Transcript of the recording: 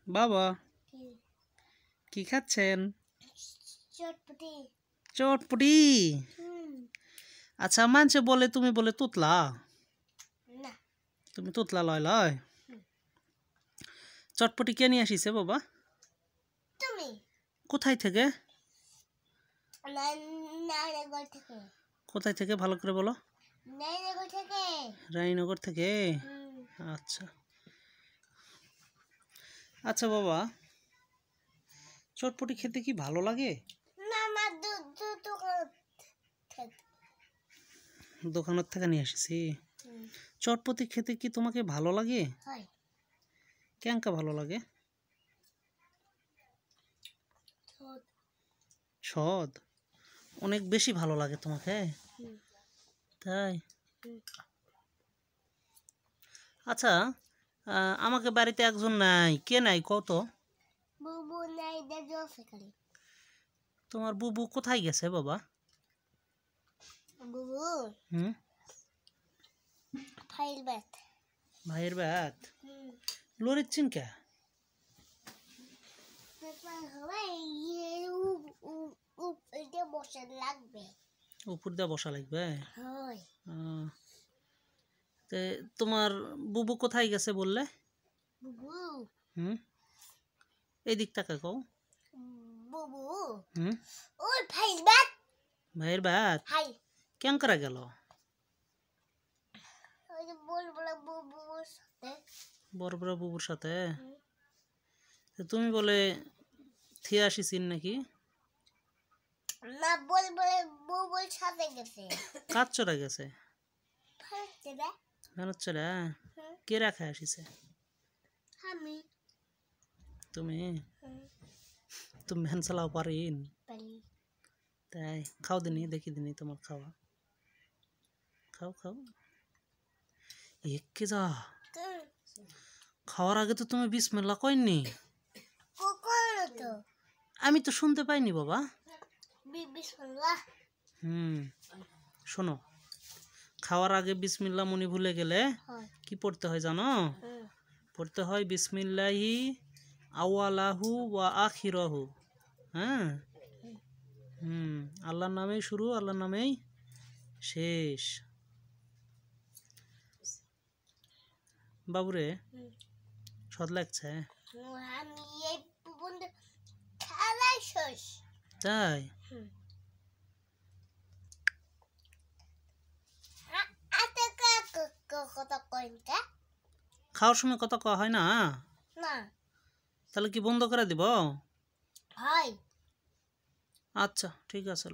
বাবা কি খাচ্ছেন? চটপটি। আচ্ছা, মানছে বলে তুমি বলে তুতলা? তুমি তুতলা লয় লয়? চটপটি কে নিয়ে আসিছে বাবা? কোথায় থেকে? কোথায় থেকে ভালো করে বলো। রানীনগর থেকে। আচ্ছা আচ্ছা বাবা, চটপটি খেতে কি ভালো লাগে? দোকানের থেকে নিয়ে এসেছি। চটপটি খেতে কি তোমাকে ভালো লাগে? কেনকা ভালো লাগে? সদ অনেক বেশি ভালো লাগে তোমাকে, তাই? আচ্ছা, আমাকে বাড়িতে একজন নাই, কে নাই কত? তোমার বুবু কোথায় গেছে বাবা? ভাইয়ের ব্যাত লড়িচ্ছেন কে? উপর দিয়ে বসা লাগবে। তোমার বুবু কোথায় গেছে বললে? এই দিক টাকা কও। ভাইয়ের ব্যাত কেন করা গেল? বড় বড় বুবুর সাথে। তুমি বলে থিয়ে আসিছিন নাকি? না, বুবুর সাথে গেছে। কাজ চড়া গেছে? চড়া। কে রাখা আসিছে? আমি। তুমি? তুমি ভ্যান চালাও পারিন? তাই খাও দিনি, দেখি দিনি তোমার খাওয়া। খাও খাও। একে যা খাওয়ার আগে তো তুমি বিসমিল্লাহ কইনি। আমি তো শুনতে পাইনি বাবা। শোনো, খাওয়ার আগে বিসমিল্লাহ মনি ভুলে গেলে কি পড়তে হয় জানো? পড়তে হয় বিসমিল্লাহি আওয়ালাহু ওয়া আখিরাহু। হ্যাঁ, আল্লাহর নামেই শুরু, আল্লাহর নামেই শেষ। বাবুরে সদ লাগছে? তাই? খাওয়ার সময় কথা কওয়া হয় না? তাহলে কি বন্ধ করে দিব? আচ্ছা ঠিক আছে।